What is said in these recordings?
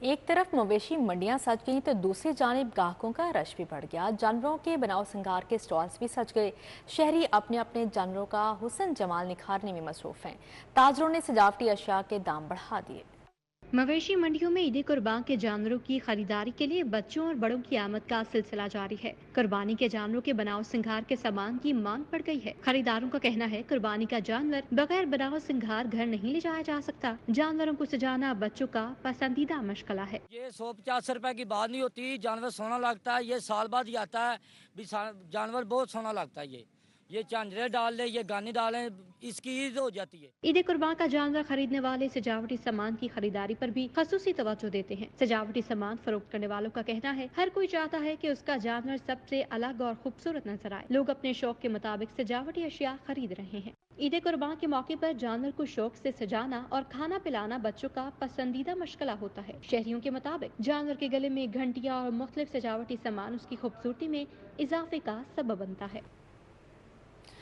एक तरफ मवेशी मंडियां सज गईं तो दूसरी जानिब ग्राहकों का रश भी बढ़ गया। जानवरों के बनाव श्रृंगार के स्टॉल्स भी सज गए। शहरी अपने अपने जानवरों का हुस्न जमाल निखारने में मसरूफ हैं। ताजरों ने सजावटी अशिया के दाम बढ़ा दिए। मवेशी मंडियों में ईद कुर्बान के जानवरों की खरीदारी के लिए बच्चों और बड़ों की आमद का सिलसिला जारी है। कुर्बानी के जानवरों के बनाव श्रृंगार के सामान की मांग बढ़ गई है। खरीदारों का कहना है कुर्बानी का जानवर बगैर बनाव श्रृंगार घर नहीं ले जाया जा सकता। जानवरों को सजाना बच्चों का पसंदीदा मशगला है। ये 150 रुपए की बात नहीं होती। जानवर सोना लगता है, ये साल बाद ही आता है। भी जानवर बहुत सोना लगता है। ये झांझरे डाल ले, ये गानी डालें, इसकी ईद हो जाती है। ईद कुर्बान का जानवर खरीदने वाले सजावटी सामान की खरीदारी पर भी खसूसी तवज्जो देते हैं। सजावटी सामान फरोख्त करने वालों का कहना है हर कोई चाहता है कि उसका जानवर सबसे अलग और खूबसूरत नजर आए। लोग अपने शौक के मुताबिक सजावटी अशिया खरीद रहे हैं। ईद कुर्बान के मौके पर जानवर को शौक से सजाना और खाना पिलाना बच्चों का पसंदीदा मशगला होता है। शहरियों के मुताबिक जानवर के गले में घंटियां और मुख्तलिफ सजावटी सामान उसकी खूबसूरती में इजाफे का सबब बनता है।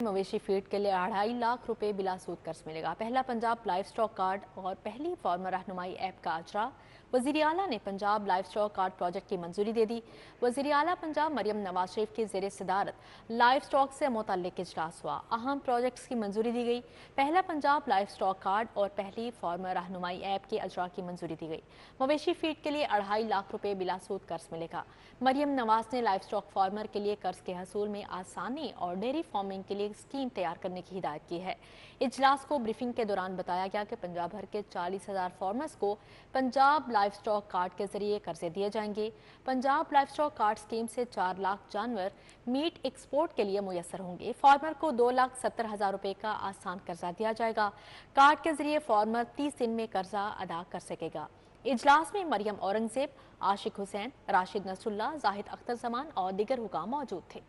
मवेशी फीड के लिए 2.5 लाख रुपए बिला सूद कर्ज मिलेगा। पहला पंजाब लाइफ स्टॉक कार्ड और पहली फार्मर रहनुमाई ऐप का अजरा। वजीर आला ने Punjab life stock card project की मंजूरी दे दी। वजीर आला पंजाब मरियम नवाज शरीफ की ज़ेर सदारत लाइफ स्टॉक से मुतल्लिक इजलास हुआ। अहम प्रोजेक्ट्स की मंजूरी दी गई। पहला पंजाब लाइफ स्टॉक कार्ड और पहली फार्मर रहनुमाई ऐप के अजरा की मंजूरी दी गई। मवेशी फीड के लिए 2.5 लाख रुपए बिला सूद कर्ज मिलेगा। मरियम नवाज ने लाइफ स्टॉक फार्मर के लिए कर्ज के हसूल में आसानी और डेयरी फार्मिंग के लिए स्कीम तैयार करने की हिदायत की है। इजलास को ब्रीफिंग के दौरान बताया गया कि पंजाब भर के 40,000 फार्मर्स को पंजाब लाइफ स्टॉक कार्ड के जरिए कर्जे दिए जाएंगे। Punjab life stock card scheme से 4 लाख जानवर मीट एक्सपोर्ट के लिए मुयसर होंगे। फार्मर को 2,70,000 रुपए का आसान कर्जा दिया जाएगा। कार्ड के जरिए फार्मर 30 दिन में कर्जा अदा कर सकेगा। इजलास में मरियम औरंगजेब, आशिक हुसैन, राशिद नसरुल्लाह, जाहिद अख्तर जमान और दीगर हुकाम मौजूद थे।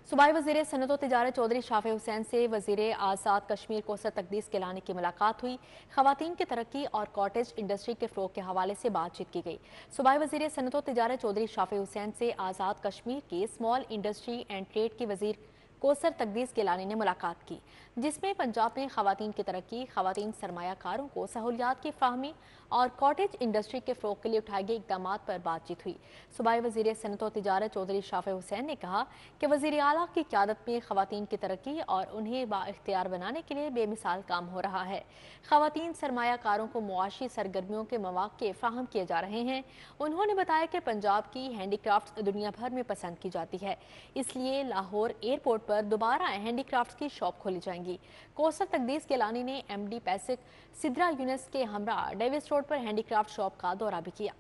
सूबाई वज़ीर सनअत व तिजारत चौधरी शाफे हुसैन से वज़ीर आज़ाद कश्मीर कौसर तकदीस गिलानी की मुलाकात हुई। ख़वातीन की तरक्की और कॉटेज इंडस्ट्री के फ़रोग़ के हवाले से बातचीत की गई। सूबाई वज़ीर सनअत व तिजारत चौधरी शाफे हुसैन से आज़ाद कश्मीर के स्मॉल इंडस्ट्री एंड ट्रेड की वज़ीर कौसर तकदीस गिलानी ने मुलाकात की, जिसमें पंजाब में ख़वातीन की तरक्की, ख़वातीन सरमायाकारों को सहूलियात की फ़राहमी और कॉटेज इंडस्ट्री के फ़रोग़ के लिए उठाए गए इक़दामात पर बातचीत हुई। सूबाई वज़ीर सनअत व तिजारत चौधरी शाफे हुसैन ने कहा कि वज़ीर आला की क़यादत में ख़वातीन की तरक्की और उन्हें बाइख्तियार बनाने के लिए बेमिसाल काम हो रहा है। ख़वातीन सरमायाकारों को मुआशी सरगर्मियों के मौक़े फ़राहम किए जा रहे हैं। उन्होंने बताया कि पंजाब की हैंडीक्राफ्ट दुनिया भर में पसंद की जाती है, इसलिए लाहौर एयरपोर्ट पर दोबारा हैंडीक्राफ्ट की शॉप खोली जाएंगी। कौसर तकदीस गिलानी ने MD पैसिक सिद्रा यूनिस के हमरा डेविस रोड पर हैंडीक्राफ्ट शॉप का दौरा भी किया।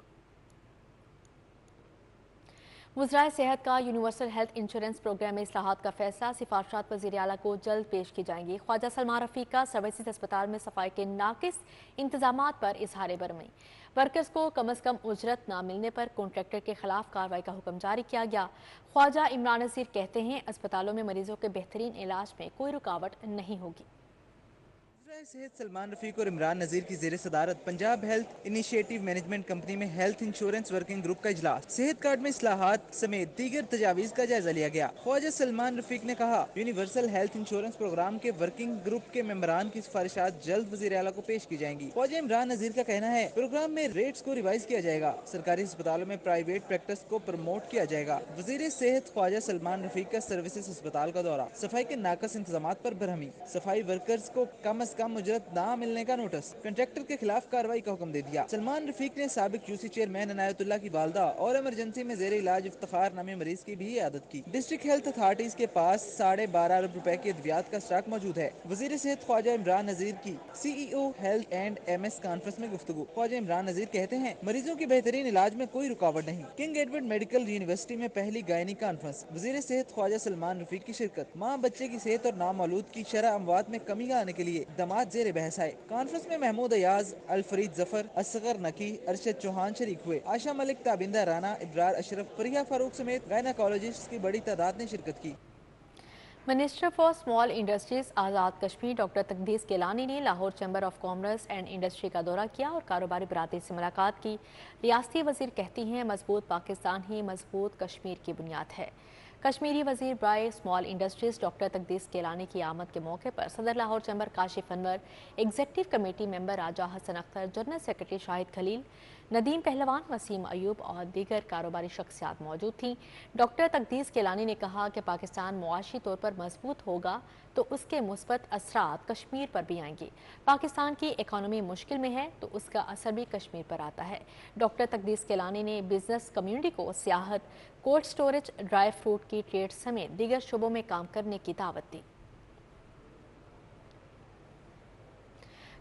वज़राए सेहत का यूनिवर्सल हेल्थ इंश्योरेंस प्रोग्राम में इस्लाहात का फैसला, सिफारशात वज़ीर आला को जल्द पेश की जाएंगी। ख्वाजा सलमान रफ़ीक का सर्विसेज अस्पताल में सफाई के नाकिस इंतजामात पर इजहार बरमई। वर्कर्स को कम अज़ कम उजरत न मिलने पर कॉन्ट्रैक्टर के खिलाफ कार्रवाई का हुक्म जारी किया गया। ख्वाजा इमरान नज़ीर कहते हैं अस्पतालों में मरीजों के बेहतरीन इलाज में कोई रुकावट नहीं होगी। सेहत सलमान रफीक और इमरान नजीर की जेर सदारत Punjab health initiative management company में हेल्थ इंश्योरेंस वर्किंग ग्रुप का इजलास, सेहत कार्ड में इस्लाहात समेत दीगर तजावीज का जायजा लिया गया। ख्वाजा सलमान रफीक ने कहा यूनिवर्सल हेल्थ इंश्योरेंस प्रोग्राम के वर्किंग ग्रुप के मेंबरान की सिफारिशात जल्द वज़ीर आला को पेश की जाएंगी। ख्वाजा इमरान नजीर का कहना है प्रोग्राम में रेट्स को रिवाइज किया जाएगा, सरकारी अस्पतालों में प्राइवेट प्रैक्टिस को प्रमोट किया जाएगा। वजीर सेहत ख्वाजा सलमान रफीक का सर्विसेज अस्पताल का दौरा, सफाई के नाकस इंतजाम पर बरहमी, सफाई वर्कर्स को कम अज कम उजरत ना मिलने का नोटिस, कंट्रैक्टर के खिलाफ कार्रवाई का हुक्म दे दिया। सलमान रफीक ने साबिक QC चेयरमैन इनायतुल्लाह की वालदा और इमरजेंसी में जेर इलाज इफ्तिखार नामी मरीज की भी इयादत की। डिस्ट्रिक्ट हेल्थ अथॉरिटीज के पास 12.5 अरब रुपए के अद्वियात का स्टॉक मौजूद है। वजीर सेहत ख्वाजा इमरान नजीर की CEO health and MS conference में गुफ्तगू। ख्वाजा इमरान नजीर कहते हैं मरीजों के बेहतरीन इलाज में कोई रुकावट नहीं। किंग एडवर्ड मेडिकल यूनिवर्सिटी में पहली गायनी कॉन्फ्रेंस, वजीर सेहत ख्वाजा सलमान रफीक की शिरकत। माँ बच्चे की सेहत और नामालूद की शरह अमवात में कमी लाने के लिए इक़दामात जेर बहस आए। कॉन्फ्रेंस में महमूद अयाज, अलफरीद जफर, असगर नकी, अरशद चौहान शरीक हुए। आशा मलिक, ताबिंदा राना, इब्रार अशरफ, फरिया फारूक समेत गायनाकोलॉजिस्ट की बड़ी तादाद ने शिरकत की। Minister for small industries Azad Kashmir doctor Taqdees Gilani ने Lahore chamber of commerce and industry का दौरा किया और कारोबारी बरादरी से मुलाकात की। रियासती वजीर कहती हैं मजबूत पाकिस्तान ही मजबूत कश्मीर की बुनियाद है। कश्मीरी वजीर बराए small industries doctor Taqdees Gilani की आमद के मौके पर सदर Lahore chamber Kashif Anwar, executive committee member Raja Hasan Akhtar, general secretary Shahid Khalil, Nadeem Pehlwan, Waseem Ayub और दीगर कारोबारी शख्सियात मौजूद थीं। डॉक्टर तकदीस केलानी ने कहा कि पाकिस्तान मुआशी तौर पर मजबूत होगा तो उसके मुस्बत असरात कश्मीर पर भी आएंगे। पाकिस्तान की इकॉनमी मुश्किल में है तो उसका असर भी कश्मीर पर आता है। डॉक्टर तकदीस केलानी ने बिजनेस कम्युनिटी को सियाहत, कोल्ड स्टोरेज, ड्राई फ्रूट की ट्रेड समेत दीगर शोबों में काम करने की दावत दी।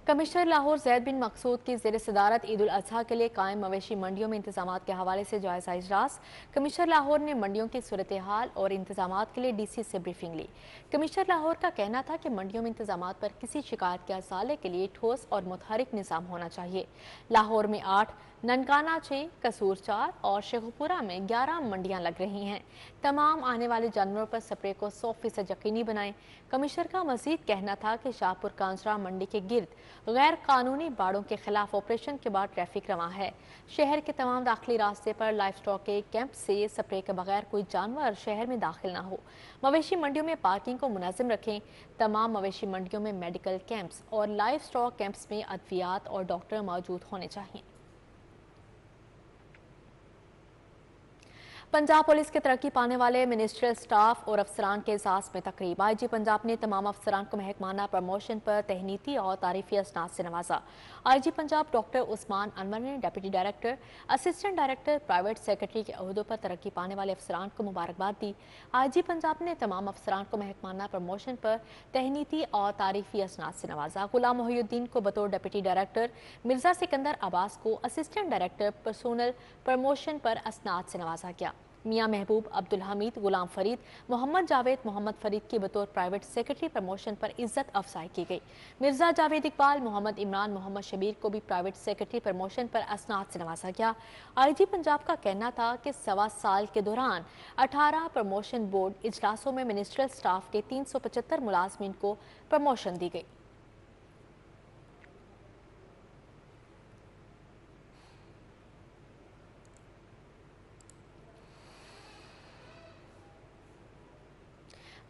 कमिश्नर लाहौर जैद बिन मकसूद की ज़ेर सदारत ईद उल अजहा के लिए कायम मवेशी मंडियों में इंतजामात के हवाले से जायजा इजलास। कमिश्नर लाहौर ने मंडियों की सूरत हाल और इंतजामात के लिए डीसी से ब्रीफिंग ली। कमिश्नर लाहौर का कहना था कि मंडियों में इंतजामात पर किसी शिकायत के असाले के लिए ठोस और मुतहरिक निज़ाम होना चाहिए। लाहौर में 8, ननकाना 6, कसूर 4 और शेखुपुरा में 11 मंडियां लग रही हैं। तमाम आने वाले जानवरों पर स्प्रे को 100% यकीनी बनाएं। कमिश्नर का मजीद कहना था कि शाहपुर कांजरा मंडी के गिर्द गैर कानूनी बाड़ों के खिलाफ ऑपरेशन के बाद ट्रैफिक रवां है। शहर के तमाम दाखिली रास्ते पर लाइफ स्टॉक के कैंप से स्प्रे के बगैर कोई जानवर शहर में दाखिल ना हो। मवेशी मंडियों में पार्किंग को मुनज़्ज़म रखें। तमाम मवेशी मंडियों में मेडिकल कैंप्स और लाइफ स्टॉक कैंप्स में अद्वियात और डॉक्टर मौजूद होने चाहिए। पंजाब पुलिस के तरक्की पाने वाले मिनिस्ट्रियल स्टाफ और अफसरान के एजाज में तकरीब। IG पंजाब ने तमाम अफसरान को महकमाना प्रमोशन पर तहनीती और तारीफी असनाद से नवाजा। IG पंजाब डॉक्टर उस्मान अनवर ने deputy director, assistant director, private secretary के अहदों पर तरक्की पाने वाले अफसरान को मुबारकबाद दी। IG पंजाब ने तमाम अफसरान को महकमाना प्रमोशन पर तहनीती और तारीफी असनाद से नवाजा। गुलाम मोहिउद्दीन को बतौर डिप्टी डायरेक्टर, मिर्जा सिकंदर अब्बास को असिस्टेंट डायरेक्टर पर्सोनल प्रमोशन पर असनाद से नवाजा गया। मियां महबूब, अब्दुल हमीद, गुलाम फरीद, मोहम्मद जावेद, मोहम्मद फरीद की बतौर प्राइवेट सेक्रेटरी प्रमोशन पर इज्जत अफजाई की गई। मिर्जा जावेद इकबाल, मोहम्मद इमरान, मोहम्मद शबीर को भी प्राइवेट सेक्रेटरी प्रमोशन पर असनाद से नवाजा गया। IG पंजाब का कहना था कि 1.25 साल के दौरान 18 प्रमोशन बोर्ड इजलासों में मिनिस्ट्रियल स्टाफ के 375 मुलाजमीन को प्रमोशन दी गई।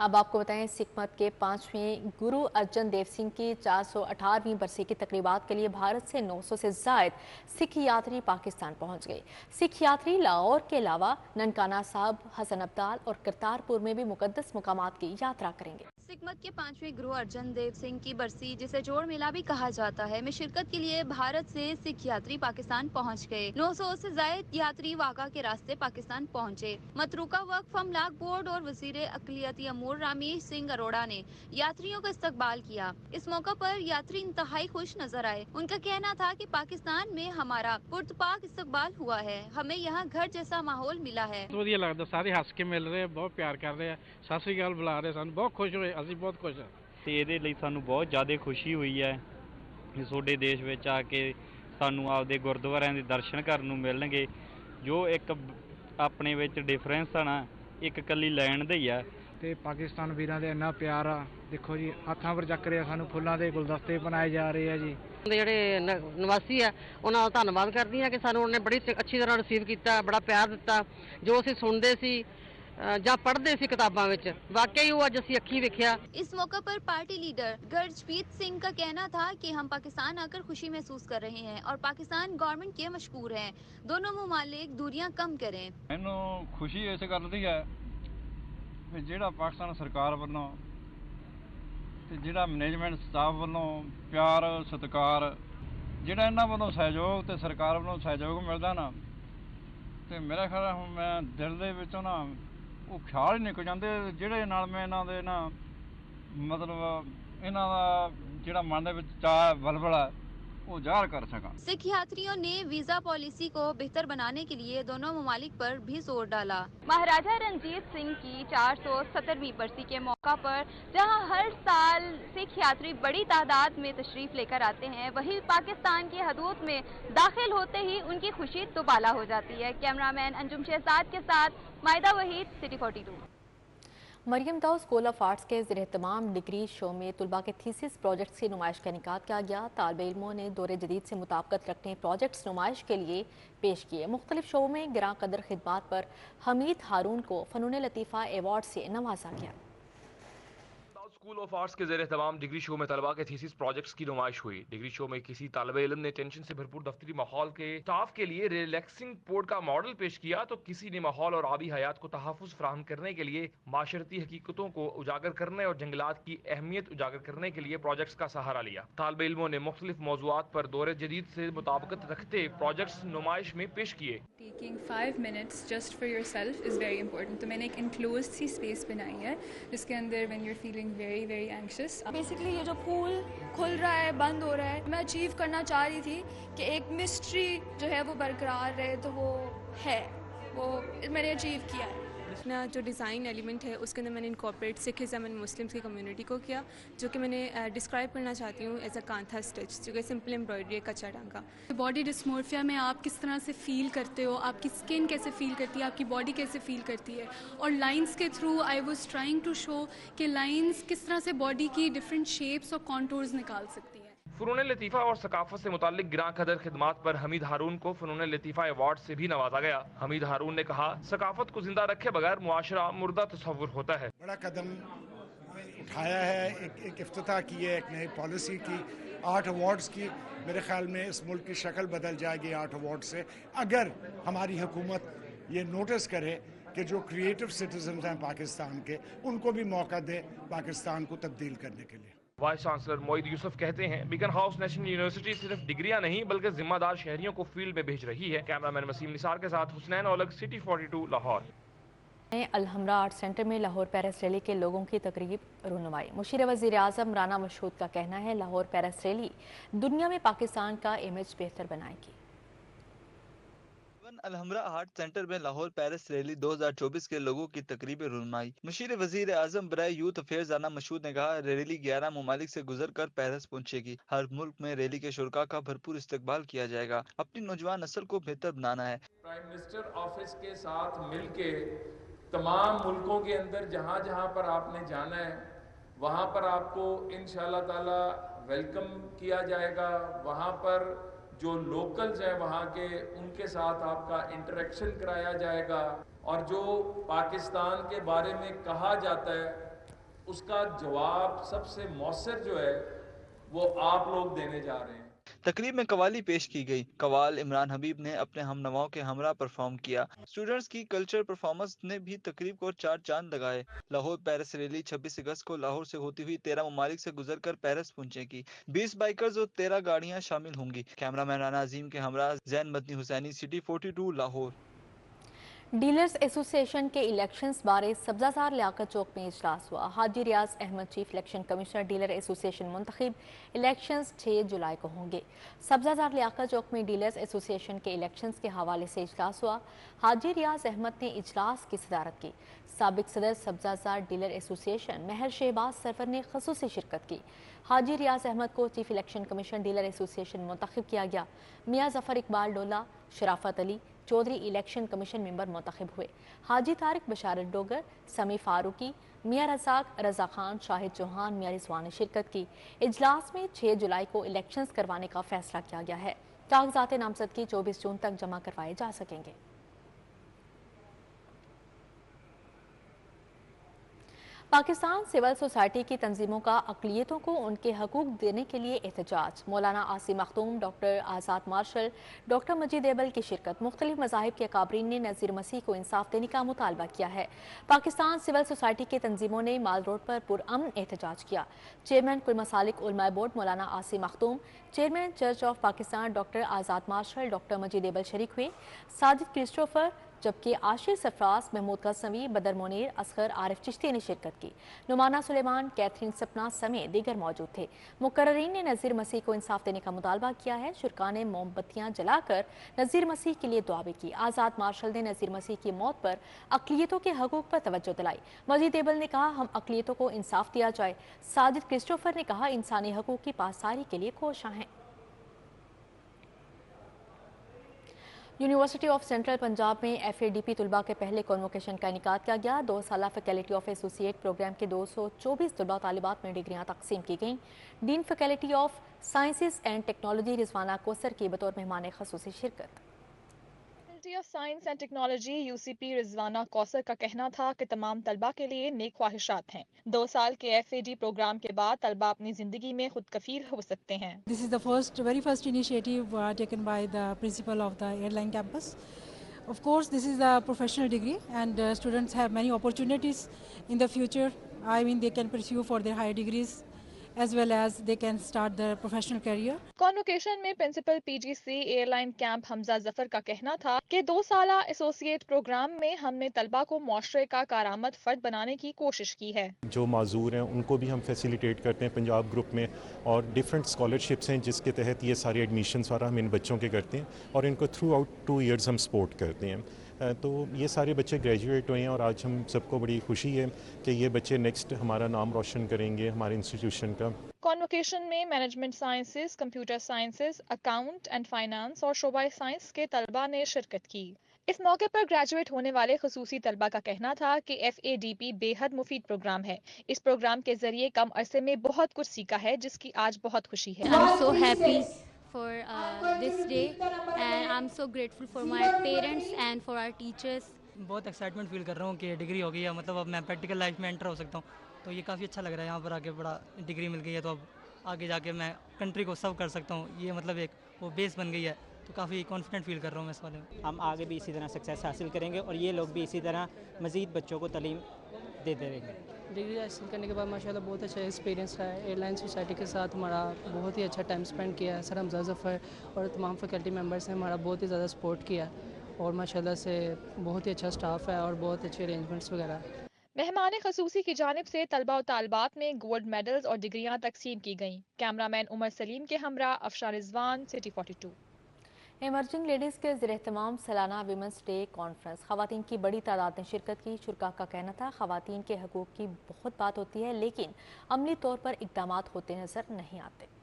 अब आपको बताएं, सिख मत के 5वें गुरु अर्जन देव सिंह की 418वीं बरसी की तकरीबात के लिए भारत से 900 से जायद सिख यात्री पाकिस्तान पहुंच गए। सिख यात्री लाहौर के अलावा ननकाना साहब, हसन अब्दाल और करतारपुर में भी मुकद्दस मुकामात की यात्रा करेंगे। सिख मत के 5वें गुरु अर्जन देव सिंह की बरसी, जिसे जोड़ मेला भी कहा जाता है, में शिरकत के लिए भारत से सिख यात्री पाकिस्तान पहुंच गए। 900 से ज्यादा यात्री वाक़ा के रास्ते पाकिस्तान पहुंचे। मतरूका वक्फ अमलाक बोर्ड और वजीर अक़लियती अमूर रामेश सिंह अरोड़ा ने यात्रियों का इस्तकबाल किया। इस मौका पर यात्री इंतहाई खुश नजर आए। उनका कहना था कि पाकिस्तान में हमारा पुरतपाक इस्तकबाल हुआ है, हमें यहाँ घर जैसा माहौल मिला है। ਵਧੀਆ ਲੱਗਦਾ, ਸਾਰੇ ਹੱਸ ਕੇ ਮਿਲ ਰਹੇ, ਬਹੁਤ ਪਿਆਰ ਕਰ ਰਹੇ ਆ, ਸਤਿ ਸ੍ਰੀ ਅਕਾਲ ਬੁਲਾ ਰਹੇ, ਸਾਨੂੰ ਬਹੁਤ ਖੁਸ਼ ਹੋਏ, ਅਸੀਂ ਬਹੁਤ ਖੁਸ਼ ਹਾਂ। ਤੇ ਇਹਦੇ ਲਈ ਸਾਨੂੰ ਬਹੁਤ ਜ਼ਿਆਦਾ ਖੁਸ਼ੀ ਹੋਈ ਹੈ ਕਿ ਤੁਹਾਡੇ ਦੇਸ਼ ਵਿੱਚ ਆ ਕੇ ਸਾਨੂੰ ਆਪਦੇ ਗੁਰਦੁਆਰਿਆਂ ਦੇ ਦਰਸ਼ਨ ਕਰਨ ਨੂੰ ਮਿਲਣਗੇ। ਜੋ ਇੱਕ ਆਪਣੇ ਵਿੱਚ ਡਿਫਰੈਂਸ ਆ ਨਾ, ਇੱਕ ਇਕੱਲੀ ਲਾਈਨ ਦਾ ਹੀ ਆ। ਤੇ ਪਾਕਿਸਤਾਨ ਵੀਰਾਂ ਦੇ ਇੰਨਾ ਪਿਆਰ ਆ, ਦੇਖੋ ਜੀ ਹੱਥਾਂ ਪਰ ਚੱਕ ਰਹੇ ਆ, ਸਾਨੂੰ ਫੁੱਲਾਂ ਦੇ ਗੁਲਦਸਤੇ ਬਣਾਏ ਜਾ ਰਹੇ ਆ ਜੀ। ਜਿਹੜੇ ਨਿਵਾਸੀ ਆ ਉਹਨਾਂ ਦਾ ਧੰਨਵਾਦ ਕਰਦੀ ਹਾਂ ਕਿ ਸਾਨੂੰ ਉਹਨੇ ਬੜੀ ਅੱਛੀ ਤਰ੍ਹਾਂ ਰਿਸੀਵ ਕੀਤਾ, ਬੜਾ ਪਿਆਰ ਦਿੱਤਾ। ਜੋ ਅਸੀਂ ਸੁਣਦੇ ਸੀ ਜਾਂ ਪੜ੍ਹਦੇ ਸੀ किताबां ਵਿੱਚ, वाकई वो ਅੱਜ ਅਸੀਂ ਅੱਖੀਂ ਵੇਖਿਆ। इस मौका पर पार्टी लीडर गर्जप्रीत सिंह का कहना था कि हम पाकिस्तान आकर खुशी महसूस कर रहे हैं और पाकिस्तान गवर्नमेंट के मशकूर हैं। दोनों मुमालिक दूरियां कम करें। ਮੈਨੂੰ ਖੁਸ਼ੀ ਇਸ ਗੱਲ ਦੀ ਹੈ ਕਿ ਜਿਹੜਾ ਪਾਕਿਸਤਾਨ ਸਰਕਾਰ ਵੱਲੋਂ ਤੇ ਜਿਹੜਾ ਮੈਨੇਜਮੈਂਟ ਸਟਾਫ ਵੱਲੋਂ ਪਿਆਰ ਸਤਿਕਾਰ, ਜਿਹੜਾ ਇਹਨਾਂ ਵੱਲੋਂ ਸਹਿਯੋਗ ਤੇ ਸਰਕਾਰ ਵੱਲੋਂ ਸਹਿਯੋਗ ਮਿਲਦਾ ਨਾ, ਤੇ ਮੇਰਾ ਖਿਆਲ ਹੁਣ ਮੈਂ ਦਿਲ ਦੇ ਵਿੱਚੋਂ ਨਾ ਉਹ ਖਿਆਲ ਹੀ ਨਿਕਲ ਜਾਂਦੇ ਜਿਹੜੇ ਨਾਲ ਮੈਂ ਇਹਨਾਂ ਦੇ ਨਾ ਮਤਲਬ ਇਹਨਾਂ ਦਾ ਜਿਹੜਾ ਮਨ ਦੇ ਵਿੱਚ ਚਾਅ ਬਲਬਲਾ वो ज़ाहिर कर सका। सिख यात्रियों ने वीजा पॉलिसी को बेहतर बनाने के लिए दोनों ममालिक पर भी जोर डाला। महाराजा रणजीत सिंह की 470वीं बरसी के मौका पर जहां हर साल सिख यात्री बड़ी तादाद में तशरीफ लेकर आते हैं, वहीं पाकिस्तान की हदूद में दाखिल होते ही उनकी खुशी दुबाला हो जाती है। कैमरामैन अंजुम शहजाद के साथ Maida Waheed, city 42। Maryam Dawood school of arts के ज़ेर-ए-एहतमाम डिग्री शो में तुलबा के थीसिस प्रोजेक्ट्स की नुमाइश का इनेकाद किया गया। तालिबे इल्मों ने दौरे जदीद से मुताबिकत रखने प्रोजेक्ट्स नुमाइश के लिए पेश किए। मुख्तलिफ शो में गिरां कदर खिदमात पर हमीद हारून को फ़नून लतीफ़ा एवार्ड से नवाजा गया। स्कूल ऑफ आर्ट्स के ज़ेर-ए-एहतमाम डिग्री शो में तलबा के थीसिस प्रोजेक्ट्स की नुमाइश हुई। डिग्री शो में किसी तालिबे इल्म ने टेंशन से भरपूर दफ्तरी माहौल के स्टाफ के लिए रिलैक्सिंग पोर्ट का मॉडल पेश किया, तो किसी ने माहौल और आबी हयात को तहफ़्फ़ुज़ फराहम करने के लिए माशरती हकीकतों को उजागर करने और जंगलात की अहमियत उजागर करने के लिए प्रोजेक्ट्स का सहारा लिया। तालिबे इल्मों ने मुख्तलिफ मौज़ूआत पर दौरे जदीद से मुताबिकत रखते प्रोजेक्ट्स नुमाइश में पेश किए। Taking 5 minutes just for yourself is very important. तो मैंने एक enclosed सी space बनाई है जिसके अंदर when you're feeling very anxious. Basically ये जो फूल खुल रहा है, बंद हो रहा है, मैं अचीव करना चाह रही थी कि एक मिस्ट्री जो है वो बरकरार रहे, तो वो है, वो मैंने अचीव किया है। अपना जो डिज़ाइन एलिमेंट है उसके अंदर मैंने इनकॉर्पोरेट सिखिज़म एंड मुस्लिम्स की कम्युनिटी को किया, जो कि मैंने डिस्क्राइब करना चाहती हूँ एज अ कांथा स्टिच, जो कि सिंपल एम्ब्रॉयडरी कच्चा टांका। बॉडी डिस्मोर्फिया में आप किस तरह से फील करते हो, आपकी स्किन कैसे फील करती है, आपकी बॉडी कैसे फील करती है, और लाइंस के through I was trying to show कि लाइंस किस तरह से बॉडी की डिफरेंट शेप्स और कॉन्टूर्स निकाल सकती है। फ़नून लतीफ़ा और सकाफ़त से मुताल्लिक गिरां कदर खिदमात पर हमीद हारून को फ़नून लतीफ़ा अवार्ड से भी नवाजा गया। हमीद हारून ने कहा, सकाफ़त को जिंदा रखे बगैर मुआशरा मुर्दा तस्वुर होता है। बड़ा कदम उठाया है, एक इफ्तिताह की है, एक नई पॉलिसी की, 8 अवार्ड्स की। मेरे ख्याल में इस मुल्क की शक्ल बदल जाएगी 8 अवार्ड से, अगर हमारी हुकूमत ये नोटिस करे कि जो क्रिएटिव सिटीजन हैं पाकिस्तान के, उनको भी मौका दे पाकिस्तान को तब्दील करने के लिए। वाइस चांसलर मोईद यूसुफ कहते हैं, बीकन हाउस नेशनल यूनिवर्सिटी सिर्फ डिग्रियां नहीं बल्कि जिम्मेदार शहरियों को फील्ड में भेज रही है। कैमरामैन वसीम निसार के साथ Hasnain Aulakh, city 42 Lahore. Alhamra art centre में लाहौर पैरिस रैली के लोगों की तकरीब रुनुमाई। मुशीर वज़ीर आज़म राना मशहूद का कहना है, लाहौर पैरिस रैली दुनिया में पाकिस्तान का इमेज बेहतर बनाएगी। अलहमरा आर्ट सेंटर में लाहौर पैरिस रैली 2024 के लोगों की तकरीब रुनुमाई। मुशीर वज़ीर आज़म बराए यूथ अफेयर्स राना मशहूद ने कहा, रैली 11 ममालिक से गुजर कर पैरिस पहुंचेगी। हर मुल्क में रैली के शुरका का भरपूर इस्तकबाल किया जाएगा। अपनी नौजवान नस्ल को बेहतर बनाना है। प्राइम मिनिस्टर ऑफिस के साथ मिलके तमाम मुल्कों के अंदर जहाँ जहाँ पर आपने जाना है वहाँ पर आपको इंशाअल्लाह ताला वेलकम किया जाएगा। वहाँ पर जो लोकल्स हैं वहाँ के, उनके साथ आपका इंटरेक्शन कराया जाएगा, और जो पाकिस्तान के बारे में कहा जाता है उसका जवाब सबसे मौसर जो है वो आप लोग देने जा रहे हैं। तकरीब में कवाली पेश की गई। कवाल इमरान हबीब ने अपने हमनवाओं के हमरा परफॉर्म किया। स्टूडेंट्स की कल्चर परफॉर्मेंस ने भी तकरीब को 4 चांद लगाए। लाहौर पैरिस रैली 26 अगस्त को लाहौर से होती हुई 13 ममालिक से गुजर कर पैरिस पहुंचेगी। 20 बाइकर्स और 13 गाड़ियां शामिल होंगी। कैमरामैन राना अजीम के हमरा Zain Madni Hussaini, city 42 Lahore. Dealers association के इलेक्शंस बारे सब्जाजार लियाकत चौक में इजलास हुआ। Haji Riaz Ahmad chief election commissioner dealer association मुंतखब। इलेक्शंस 6 जुलाई को होंगे। सब्जाजार लियाकत चौक में डीलर्स एसोसिएशन के इलेक्शंस के हवाले से इजलास हुआ। हाजी रियाज अहमद ने इजलास की सदारत की। साबिक सदर सब्जाजार डीलर एसोसिएशन महर शहबाज सरवर ने खसूसी शिरकत की। हाजी रियाज अहमद को chief election commissioner dealer association मुंतखब किया गया। Mian Zafar Iqbal Dola, Sharafat Ali Chaudhry election commission member मुंतखब हुए। हाजी तारिक बशारत डोगर, समी फारूकी, मियाँ रज़ाक, रज़ा खान, शाहिद चौहान, मियाँ रिजवान ने शिरकत की। इजलास में 6 जुलाई को इलेक्शंस करवाने का फैसला किया गया है। कागजात नामजदगी 24 जून तक जमा करवाए जा सकेंगे। पाकिस्तान सिविल सोसाइटी की तंजीमों का अक़लियतों को उनके हकूक़ देने के लिए एहतजाज। मौलाना Asim Makhdoom, doctor Azad Marshall, doctor Majeed able की शिरकत। मुख्तलिफ मज़ाहिब के अकाबरीन ने नज़ीर मसीह को इंसाफ देने का मुतालबा किया है। पाकिस्तान सिविल सोसाइटी की तंजीमों ने माल रोड पर पुरअमन एहतजाज किया। चेयरमैन कुल मसालिक उलमा board Maulana Asim Makhdoom, chairman church of Pakistan doctor Azad Marshall, doctor Majeed Abel शरीक हुए। साजिद क्रिस्टोफर, जबकि आशिर सरफराज, महमूद गज़नवी, बदर मुनीर, असगर आरिफ चिश्ती ने शिरकत की। नुमाना सुलेमान, कैथरीन सपना समेत दीगर मौजूद थे। मुकर्ररीन ने नज़ीर मसीह को इंसाफ देने का मुतालबा किया है। शुरका ने मोमबत्तियां जलाकर नज़ीर मसीह के लिए दुआ भी की। आज़ाद मार्शल ने नज़ीर मसीह की मौत पर अक़लियतों के हकूक़ पर तवज्जो दिलाई। मजीद एबल ने कहा, हम अक़लियतों को इंसाफ दिया जाए। साजिद क्रिस्टोफर ने कहा, इंसानी हकूक़ की पासदारी के लिए कोशां हैं। यूनिवर्सिटी ऑफ सेंट्रल पंजाब में FADP तलबा के पहले कॉन्वोकेशन का इनेकाद किया गया। 2 साला फैकल्टी ऑफ एसोसिएट प्रोग्राम के 224 तलबा तालिबात में डिग्रियाँ तकसीम की गईं। Dean faculty of sciences and technology Rizwana Kausar की बतौर मेहमान खसूसी शिरकत। Faculty of science and technology UCP Rizwana Kausar का कहना था कि तमाम तलबा के लिए नेक ख्वाहिशात हैं। 2 साल के FAD प्रोग्राम के बाद तलबा अपनी ज़िंदगी में खुद कफील हो सकते हैं। This is the very first initiative taken by the principal of the airline campus. Of course, this is a professional degree and students have many opportunities in the future. I mean, they can pursue for their higher degrees as well as they can start their professional career. Convocation में principal PGC airline camp Hamza Zafar का कहना था कि 2 साला associate programme में हमने तलबा को मुआशरे का कारआमद फर्द बनाने की कोशिश की है। जो माजूर हैं उनको भी हम फैसिलिटेट करते हैं पंजाब ग्रुप में, और डिफरेंट स्कॉलरशिप्स हैं जिसके तहत ये सारे एडमिशन सारा हम इन बच्चों के करते हैं और इनको थ्रू आउट 2 ईयर्स हम सपोर्ट करते हैं। तो ये सारे बच्चे ग्रेजुएट हुए हैं और आज हम सबको बड़ी खुशी है कि ये बच्चे नेक्स्ट हमारा नाम रोशन करेंगे हमारे इंस्टीट्यूशन का। कॉन्वोकेशन में management sciences, computer sciences, account and finance और शोबा साइंस के तलबा ने शिरकत की। इस मौके पर ग्रेजुएट होने वाले खसूसी तलबा का कहना था कि FADP बेहद मुफीद प्रोग्राम है। इस प्रोग्राम के जरिए कम अरसे में बहुत कुछ सीखा है जिसकी आज बहुत खुशी है। I'm so happy for this day and I'm so grateful for my parents and for our teachers. बहुत एक्साइटमेंट फील कर रहा हूँ कि डिग्री हो गई है, मतलब अब मैं प्रैक्टिकल लाइफ में एंटर हो सकता हूँ, तो ये काफ़ी अच्छा लग रहा है। यहाँ पर आके बड़ा डिग्री मिल गई है तो अब आगे जाके मैं कंट्री को सर्व कर सकता हूँ, ये मतलब एक वो बेस बन गई है, तो काफ़ी कॉन्फिडेंट फील कर रहा हूँ मैं इस वाले में। हम आगे भी इसी तरह सक्सेस हासिल करेंगे और ये लोग भी इसी तरह मज़ीद बच्चों को तालीम देते रहेंगे। डिग्री हासिल करने के बाद माशाल्लाह बहुत अच्छा एक्सपीरियंस रहा है। एयरलाइन सोसाइटी के साथ हमारा बहुत ही अच्छा टाइम स्पेंड किया है। सर हमजा ज़फ़र और तमाम फैकल्टी मेंबर्स ने हमारा बहुत ही ज़्यादा सपोर्ट किया और माशाल्लाह से बहुत ही अच्छा स्टाफ है और बहुत अच्छे अरेंजमेंट्स वगैरह। मेहमान खसूसी की जानिब से तलबा और तालबात में गोल्ड मेडल्स और डिग्रियाँ तकसीम की गईं। कैमरामैन उमर सलीम के हमरा Afshan Rizwan, city 42। Emerging ladies के ज़ेर-एहतमाम सालाना विमेंस डे कॉन्फ्रेंस, ख़वातीन की बड़ी तादाद ने शिरकत की। शुरका का कहना था ख़वातीन के हकूक़ की बहुत बात होती है लेकिन अमली तौर पर इक़दामात होते नज़र नहीं आते।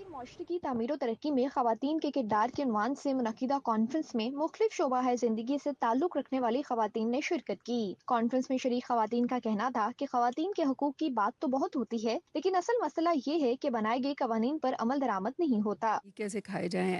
माशरे की तामीर और तरक्की में ख़वातीन के किरदार के उन्वान से मुनक़िदा कॉन्फ्रेंस में मुख्तलिफ शोबा है ज़िंदगी से ताल्लुक़ रखने वाली ख़वातीन ने शिरकत की। कॉन्फ्रेंस में शरीक ख़वातीन का कहना था कि ख़वातीन के हकूक़ की बात तो बहुत होती है लेकिन असल मसला ये है कि बनाए गए कवानीन पर अमल दरामद नहीं होता। कैसे खाए जाएँ,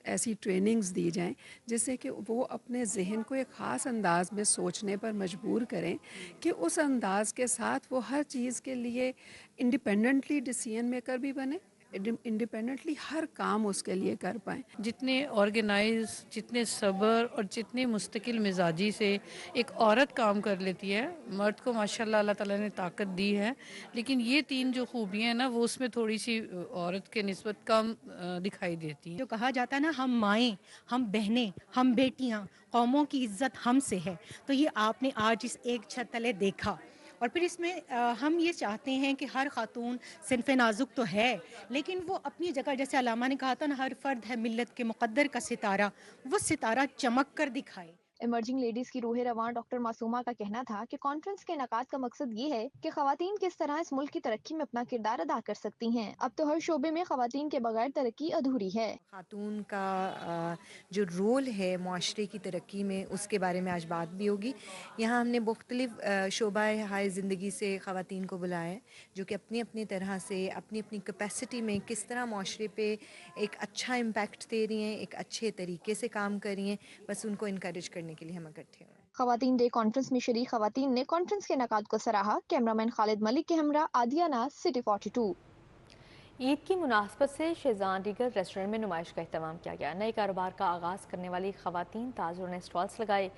ऐसी ट्रेनिंग्स दी जाएं जिससे कि वो अपने जहन को एक ख़ास अंदाज में सोचने पर मजबूर करें कि उस अंदाज के साथ वो हर चीज़ के लिए इंडिपेंडेंटली डिसीजन मेकर भी बने, इंडिपेंडेंटली हर काम उसके लिए कर पाएँ। जितने ऑर्गेनाइज, जितने सब्र और जितने मुस्तकिल मिजाजी से एक औरत काम कर लेती है, मर्द को माशाल्लाह अल्लाह ताला ने ताकत दी है, लेकिन ये 3 जो खूबियाँ हैं ना वो उसमें थोड़ी सी औरत के निस्बत कम दिखाई देती हैं। जो कहा जाता है ना, हम माएँ, हम बहनें, हम बेटियाँ, कौमों की इज्जत हमसे है, तो ये आपने आज इस एक छत तले देखा। और फिर इसमें हम ये चाहते हैं कि हर खातून सिनफ नाजुक तो है लेकिन वो अपनी जगह, जैसे अलामा ने कहा था ना, हर फर्द है मिल्लत के मुक़द्दर का सितारा, वो सितारा चमक कर दिखाए। इमर्जिंग लेडीज की रूह रवान डॉक्टर मासूमा का कहना था कि कॉन्फ्रेंस के इनेकाद का मकसद ये है कि ख़वातीन किस तरह इस मुल्क की तरक्की में अपना किरदार अदा कर सकती हैं। अब तो हर शोबे में ख़वातीन के बगैर तरक्की अधूरी है। खातून का जो रोल है मुआशरे की तरक्की में, उसके बारे में आज बात भी होगी। यहाँ हमने मुख्तलिफ शोबा हाय ज़िंदगी से ख़वातीन को बुलाया है जो कि अपनी अपनी तरह से अपनी अपनी कैपेसिटी में किस तरह मुआशरे पे एक अच्छा इम्पैक्ट दे रही हैं, एक अच्छे तरीके से काम कर रही हैं। बस उनको इनकरेज करने के लिए हम इकट्ठे हुए। ख़वातीन डे कॉन्फ्रेंस में शरीक ख़वातीन ने कॉन्फ्रेंस के इनेकाद को सराहा। कैमरामैन खालिद मलिक के हमरा आदिया नाज, सिटी 42। ईद की मुनासबत से शेजान रीगल रेस्टोरेंट में नुमाइश का एहतमाम किया गया। नए कारोबार का आगाज़ करने वाली ख़वातीन ताजरों ने स्टॉल्स लगाए।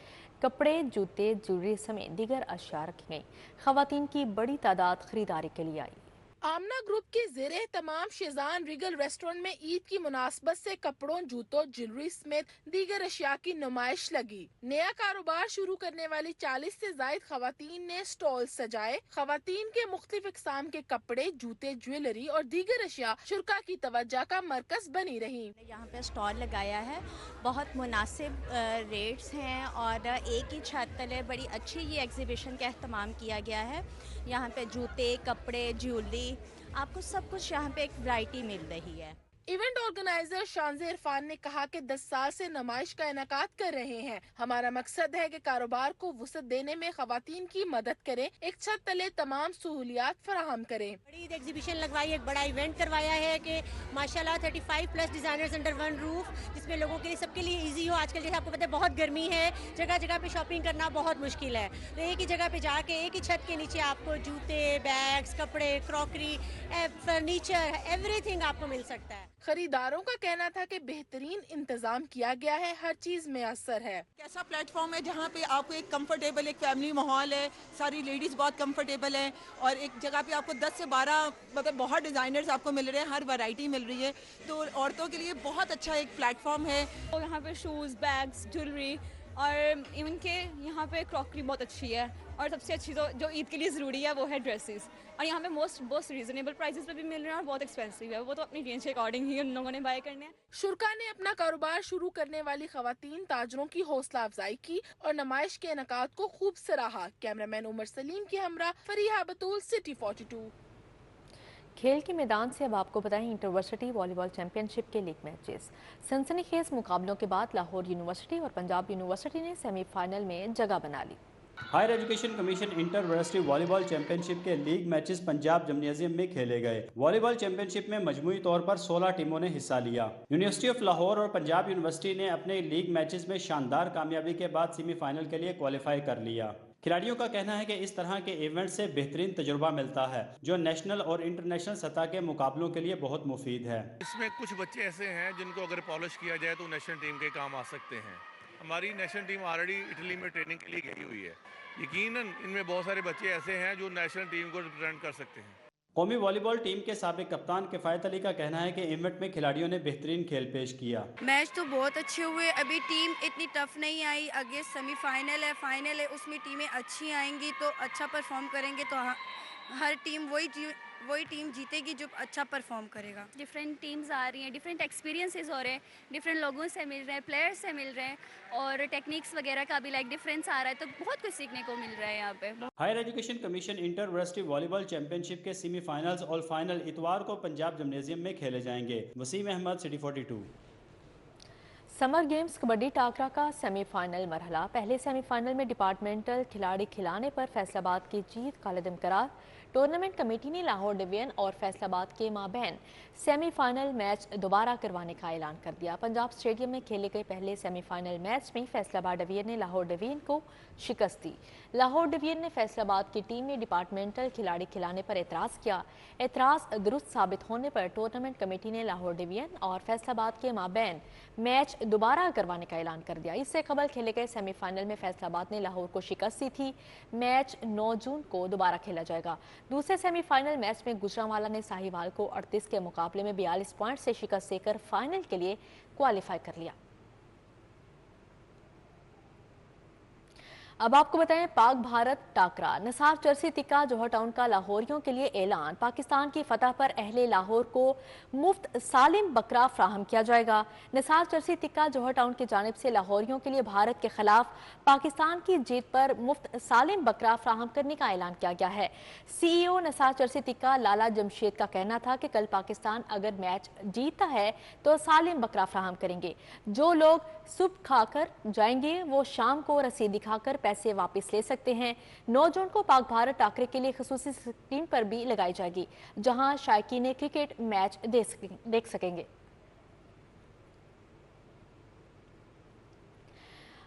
कपड़े, जूते, ज्वेलरी समेत दीगर अशिया रखी गई। ख़वातीन की बड़ी तादाद खरीदारी के लिए आई। आमना ग्रुप के ज़ेरे तमाम शेजान रिगल रेस्टोरेंट में ईद की मुनासबत से कपड़ों, जूतों, ज्वेलरी समेत दीगर अशिया की नुमाइश लगी। नया कारोबार शुरू करने वाली 40 से जायद खवातीन ने स्टॉल सजाए। खवातीन के मुख्तलिफ इक़साम के कपड़े, जूते, ज्वेलरी और दीगर अशिया शुरका की तवज्जो का मरकज बनी रही। यहाँ पे स्टॉल लगाया है, बहुत मुनासिब रेट्स हैं और एक ही छत तले बड़ी अच्छी ये एग्जीबिशन का एहतमाम किया गया है। यहाँ पे जूते, कपड़े, ज्वेलरी, आपको सब कुछ यहाँ पे एक वैरायटी मिल रही है। इवेंट ऑर्गेनाइजर शानज़े इरफान ने कहा कि 10 साल से नुमाइश का इनेकाद कर रहे हैं। हमारा मकसद है कि कारोबार को वुसअत देने में खवातीन की मदद करें, एक छत तले तमाम सहूलियात फराहम करें। बड़ी एग्जीबिशन लगवाई, एक बड़ा इवेंट करवाया है कि माशाल्लाह 35 plus designers under one roof, जिसमें लोगों के लिए सबके लिए इजी हो। आजकल जैसे आपको पता है बहुत गर्मी है, जगह जगह पे शॉपिंग करना बहुत मुश्किल है, तो एक ही जगह पे जाके एक ही छत के नीचे आपको जूते, बैग्स, कपड़े, क्रॉकरी, फर्नीचर, एवरीथिंग आपको मिल सकता है। खरीदारों का कहना था कि बेहतरीन इंतजाम किया गया है, हर चीज में असर है। ऐसा प्लेटफॉर्म है जहाँ पे आपको एक कंफर्टेबल एक फैमिली माहौल है, सारी लेडीज बहुत कंफर्टेबल हैं और एक जगह पे आपको 10 से 12 मतलब बहुत डिजाइनर्स आपको मिल रहे हैं, हर वैरायटी मिल रही है, तो औरतों के लिए बहुत अच्छा एक प्लेटफॉर्म है। और यहाँ पे शूज़, बैग्स, ज्वेलरी और इवन के यहाँ पे क्रॉकरी बहुत अच्छी है, और सबसे अच्छी तो जो ईद के लिए ज़रूरी है वो है ड्रेसेस, और यहाँ पे बहुत रीजनेबल प्राइसेस पे भी मिल रहे हैं और बहुत एक्सपेंसिव है, वो तो अपनी रेंज के अकॉर्डिंग ही उन लोगों ने बाय करने हैं। शुरा ने अपना कारोबार शुरू करने वाली खवातीन ताजरों की हौसला अफजाई की और नुमाइश के इनेकाद को खूब सराहा। कैमरामैन उमर सलीम के हमरा फरीहा बतूल, सिटी 42। खेल के मैदान से अब आपको बताएं इंटरवर्सिटी वॉलीबॉल चैंपियनशिप के लीग मैचेस। सनसनीखेज मुकाबलों के बाद लाहौर यूनिवर्सिटी और पंजाब यूनिवर्सिटी ने सेमीफाइनल में जगह बना ली। Higher education commission inter university volleyball championship के लीग मैचेस पंजाब जिम्नेजियम में खेले गए। वॉलीबॉल चैंपियनशिप में मजमूई तौर पर 16 टीमों ने हिस्सा लिया। यूनिवर्सिटी ऑफ लाहौर और पंजाब यूनिवर्सिटी ने अपने लीग मैचेस में शानदार कामयाबी के बाद सेमीफाइनल के लिए क्वालिफाई कर लिया। खिलाड़ियों का कहना है कि इस तरह के इवेंट से बेहतरीन तजुर्बा मिलता है, जो नेशनल और इंटरनेशनल सतह के मुकाबलों के लिए बहुत मुफीद है। इसमें कुछ बच्चे ऐसे हैं जिनको अगर पॉलिश किया जाए तो नेशनल टीम के काम आ सकते हैं। हमारी नेशनल टीम ऑलरेडी इटली में ट्रेनिंग के लिए गई हुई है। यकीनन इनमें बहुत सारे बच्चे ऐसे हैं जो नेशनल टीम को रिप्रेजेंट कर सकते हैं। कौमी वॉलीबॉल टीम के साबिक कप्तान किफ़ायत अली का कहना है कि इवेंट में खिलाड़ियों ने बेहतरीन खेल पेश किया। मैच तो बहुत अच्छे हुए, अभी टीम इतनी टफ नहीं आई, आगे सेमीफाइनल है, फाइनल है, उसमें टीमें अच्छी आएंगी तो अच्छा परफॉर्म करेंगे, तो हर टीम वही टीम जीतेगी जो अच्छा परफॉर्म करेगा। डिफरेंट टीम्स आ रही हैं, डिफरेंट एक्सपीरियंसेस हो रहे हैं, डिफरेंट लोगों से मिल रहे हैं, प्लेयर्स से मिल रहे हैं, और टेक्निक्स वगैरह का भी डिफरेंस आ रहा है, तो बहुत कुछ सीखने को मिल रहा है यहाँ पे। Higher education commission inter university volleyball championship के सेमीफाइनल्स और फाइनल इतवार को पंजाब जिम्नेजियम में खेले जाएंगे। Waseem Ahmad, city 42। Summer games kabaddi टाकरा का सेमीफाइनल मरहला। पहले सेमीफाइनल में डिपार्टमेंटल खिलाड़ी खिलाने पर फैसलाबाद की जीत कालिदम करार। टूर्नामेंट कमेटी ने लाहौर डिवीजन और फैसलाबाद के माबैन सेमीफाइनल मैच दोबारा करवाने का ऐलान कर दिया। पंजाब स्टेडियम में खेले गए पहले सेमीफाइनल मैच में फैसलाबाद डिवीजन ने लाहौर डिवीजन को शिकस्त दी। लाहौर डिवीजन ने फैसलाबाद की टीम में डिपार्टमेंटल खिलाड़ी खिलाने पर एतराज़ किया। एतराज़ दुरुस्त साबित होने पर टूर्नामेंट कमेटी ने लाहौर डिवीजन और फैसलाबाद के माबैन मैच दोबारा करवाने का ऐलान कर दिया। इससे कबल खेले गए सेमीफाइनल में फैसलाबाद ने लाहौर को शिकस्त दी थी। मैच 9 जून को दोबारा खेला जाएगा। दूसरे सेमीफाइनल मैच में गुजरांवाला ने साहिवाल को 38 के मुकाबले में 42 पॉइंट से शिकस्त देकर फाइनल के लिए क्वालिफाई कर लिया। अब आपको बताएं पाक भारत टाकरा। निसार चरसी तिक्का जौहर टाउन का लाहौरियों के लिए ऐलान। पाकिस्तान की फतह पर अहले लाहौर को मुफ्त सालिम बकरा फ्राहम किया जाएगा। निसार चरसी तिक्का जौहर टाउन की जानिब से लाहौरियों के लिए भारत के खिलाफ पाकिस्तान की जीत पर मुफ्त सालिम बकरा फ्राहम करने का ऐलान किया गया है। CEO निसार चरसी तिक्का लाला जमशेद का कहना था कि कल पाकिस्तान अगर मैच जीतता है तो सालिम बकरा फ्राहम करेंगे। जो लोग सुबह खाकर जाएंगे वो शाम को रसीद दिखाकर पैसे वापस ले सकते हैं। 9 जून को पाक भारत टाकरे के लिए खसूसी स्क्रीन पर भी लगाई जाएगी, जहां शायकीन क्रिकेट मैच देख सकेंगे।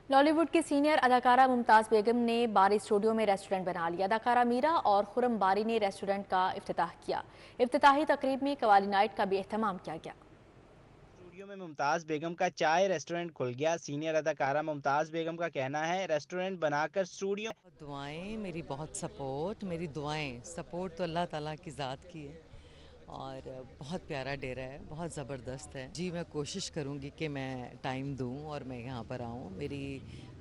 बॉलीवुड की सीनियर अदाकारा मुमताज़ बेगम ने बारी स्टूडियो में रेस्टोरेंट बना लिया। अदाकारा मीरा और खुरम बारी ने रेस्टोरेंट का इफ्तिताह किया। इफ्तिताही तकरीब में कवाली नाइट का भी एहतमाम किया गया। में मुमताज़ बेगम का चाय रेस्टोरेंट खुल गया। सीनियर अदाकारा मुमताज़ बेगम का कहना है रेस्टोरेंट बनाकर स्टूडियो दुआएं, मेरी बहुत सपोर्ट, मेरी दुआएं सपोर्ट तो अल्लाह ताला की ज़ात की है और बहुत प्यारा डेरा है, बहुत ज़बरदस्त है जी। मैं कोशिश करूँगी कि मैं टाइम दूँ और मैं यहाँ पर आऊँ। मेरी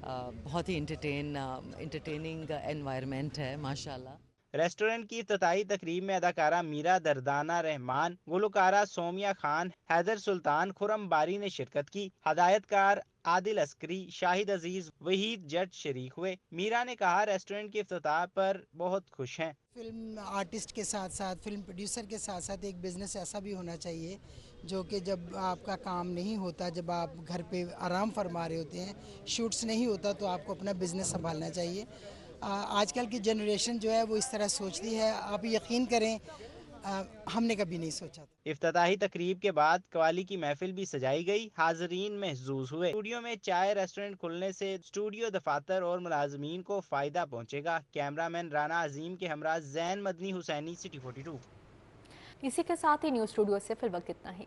बहुत ही इंटरटेनिंग एनवायरनमेंट है माशाल्लाह। रेस्टोरेंट की इफ्तिताही तकरीब में अदाकारा मीरा दर्दाना रहमान, गुलकारा सोमिया खान, हैदर सुल्तान, खुरम बारी ने शिरकत की। हदायतकार आदिल अस्करी, शाहिद अजीज, वहीद जट शरीक हुए। मीरा ने कहा रेस्टोरेंट की इफ्तिताह पर बहुत खुश हैं। फिल्म आर्टिस्ट के साथ साथ फिल्म प्रोड्यूसर के साथ साथ एक बिज़नेस ऐसा भी होना चाहिए जो कि जब आपका काम नहीं होता, जब आप घर पे आराम फरमा रहे होते हैं, शूट्स नहीं होता, तो आपको अपना बिज़नेस संभालना चाहिए। आजकल की जनरेशन जो है वो इस तरह सोचती है, आप यकीन करें हमने कभी नहीं सोचा था। इफ्तिताही तकरीब के बाद कवाली की महफिल भी सजाई गई, हाजरीन महजूज हुए। स्टूडियो में चाय रेस्टोरेंट खुलने से स्टूडियो दफातर और मुलाजमीन को फायदा पहुंचेगा। कैमरामैन राना अजीम के हमरा जैन मदनी हुसैनी, सिटी 42। इसी के साथ ही न्यूज़ स्टूडियो से फिल वक्त इतना ही।